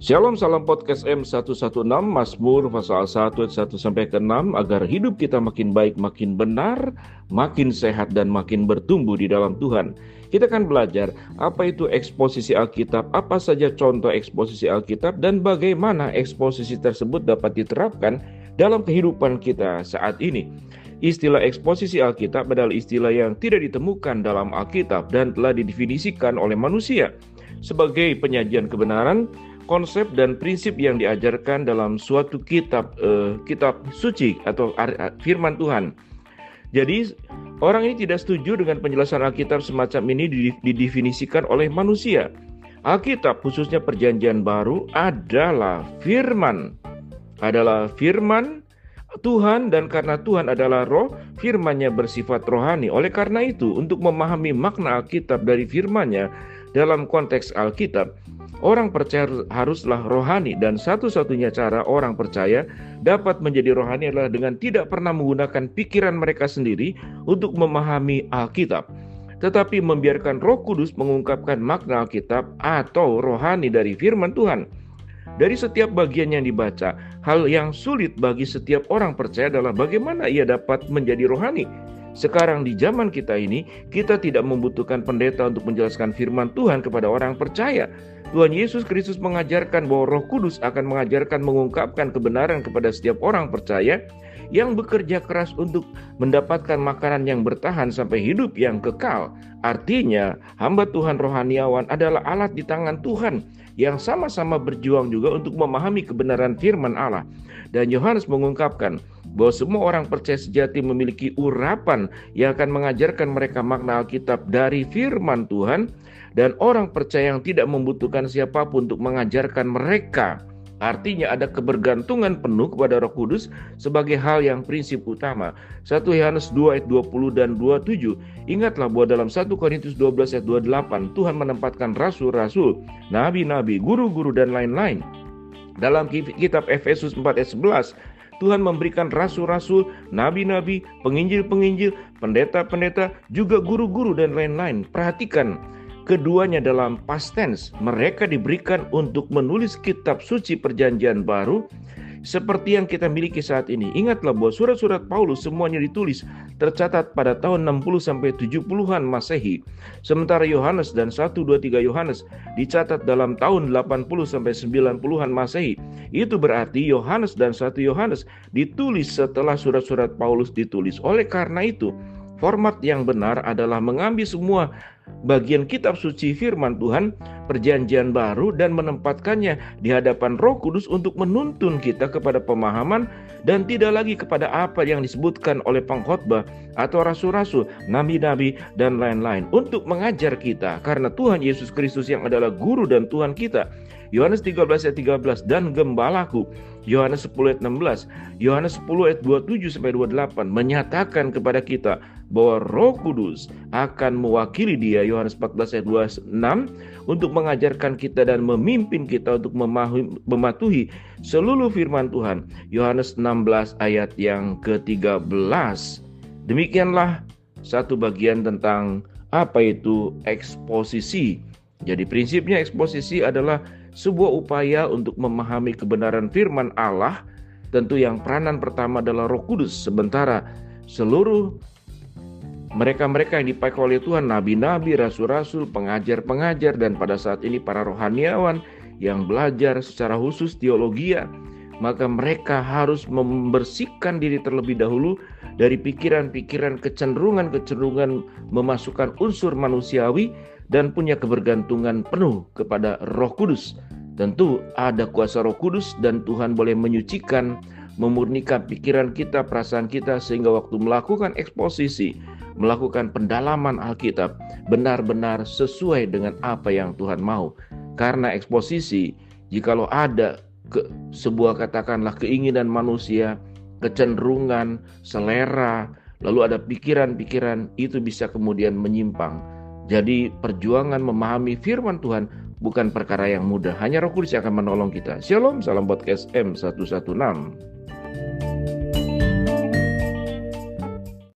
Shalom, salam podcast M116, Mazmur pasal 1 ayat 1 sampai ke 6, agar hidup kita makin baik, makin benar, makin sehat dan makin bertumbuh di dalam Tuhan. Kita akan belajar apa itu eksposisi Alkitab, apa saja contoh eksposisi Alkitab, dan bagaimana eksposisi tersebut dapat diterapkan dalam kehidupan kita saat ini. Istilah eksposisi Alkitab adalah istilah yang tidak ditemukan dalam Alkitab dan telah didefinisikan oleh manusia sebagai penyajian kebenaran, konsep dan prinsip yang diajarkan dalam suatu kitab suci atau firman Tuhan. Jadi orang ini tidak setuju dengan penjelasan Alkitab semacam ini didefinisikan oleh manusia. Alkitab khususnya Perjanjian Baru adalah firman Tuhan, dan karena Tuhan adalah roh, firman-Nya bersifat rohani. Oleh karena itu, untuk memahami makna Alkitab dari firman-Nya dalam konteks Alkitab, orang percaya haruslah rohani, dan satu-satunya cara orang percaya dapat menjadi rohani adalah dengan tidak pernah menggunakan pikiran mereka sendiri untuk memahami Alkitab, tetapi membiarkan Roh Kudus mengungkapkan makna Alkitab atau rohani dari firman Tuhan. Dari setiap bagian yang dibaca, hal yang sulit bagi setiap orang percaya adalah bagaimana ia dapat menjadi rohani. Sekarang di zaman kita ini, kita tidak membutuhkan pendeta untuk menjelaskan firman Tuhan kepada orang percaya. Tuhan Yesus Kristus mengajarkan bahwa Roh Kudus akan mengajarkan mengungkapkan kebenaran kepada setiap orang percaya yang bekerja keras untuk mendapatkan makanan yang bertahan sampai hidup yang kekal. Artinya, hamba Tuhan rohaniawan adalah alat di tangan Tuhan yang sama-sama berjuang juga untuk memahami kebenaran firman Allah. Dan Yohanes mengungkapkan bahwa semua orang percaya sejati memiliki urapan yang akan mengajarkan mereka makna Alkitab dari firman Tuhan, dan orang percaya yang tidak membutuhkan siapapun untuk mengajarkan mereka. Artinya ada kebergantungan penuh kepada Roh Kudus sebagai hal yang prinsip utama. 1 Yohanes 2 ayat 20 dan 27. Ingatlah bahwa dalam 1 Korintus 12 ayat 28 Tuhan menempatkan rasul-rasul, nabi-nabi, guru-guru dan lain-lain. Dalam kitab Efesus 4 ayat 11, Tuhan memberikan rasul-rasul, nabi-nabi, penginjil-penginjil, pendeta-pendeta, juga guru-guru dan lain-lain. Perhatikan, keduanya dalam past tense. Mereka diberikan untuk menulis kitab suci Perjanjian Baru seperti yang kita miliki saat ini. Ingatlah bahwa surat-surat Paulus semuanya ditulis tercatat pada tahun 60 sampai 70-an Masehi. Sementara Yohanes dan 1, 2, 3 Yohanes dicatat dalam tahun 80 sampai 90-an Masehi. Itu berarti Yohanes dan 1 Yohanes ditulis setelah surat-surat Paulus ditulis. Oleh karena itu, format yang benar adalah mengambil semua bagian kitab suci firman Tuhan, Perjanjian Baru, dan menempatkannya di hadapan Roh Kudus untuk menuntun kita kepada pemahaman dan tidak lagi kepada apa yang disebutkan oleh pengkhotbah atau rasul-rasul, nabi-nabi, dan lain-lain untuk mengajar kita, karena Tuhan Yesus Kristus yang adalah guru dan Tuhan kita. Yohanes 13 ayat 13, dan gembalaku. Yohanes 10 ayat 16, Yohanes 10 ayat 27 sampai 28 menyatakan kepada kita bahwa Roh Kudus akan mewakili dia, Yohanes 14 ayat 26, untuk mengajarkan kita dan memimpin kita untuk mematuhi seluruh firman Tuhan. Yohanes 16 ayat yang ke-13. Demikianlah satu bagian tentang apa itu eksposisi. Jadi prinsipnya eksposisi adalah sebuah upaya untuk memahami kebenaran firman Allah. Tentu yang peranan pertama adalah Roh Kudus, sementara seluruh mereka-mereka yang dipakai oleh Tuhan, nabi-nabi, rasul-rasul, pengajar-pengajar, dan pada saat ini para rohaniawan yang belajar secara khusus teologi, maka mereka harus membersihkan diri terlebih dahulu dari pikiran-pikiran kecenderungan-kecenderungan memasukkan unsur manusiawi dan punya kebergantungan penuh kepada Roh Kudus. Tentu ada kuasa Roh Kudus dan Tuhan boleh menyucikan, memurnikan pikiran kita, perasaan kita, sehingga waktu melakukan eksposisi, melakukan pendalaman Alkitab, benar-benar sesuai dengan apa yang Tuhan mau. Karena eksposisi, jikalau ada sebuah katakanlah keinginan manusia, kecenderungan, selera, lalu ada pikiran-pikiran, itu bisa kemudian menyimpang. Jadi perjuangan memahami firman Tuhan bukan perkara yang mudah. Hanya Roh Kudus yang akan menolong kita. Shalom, salam podcast M116.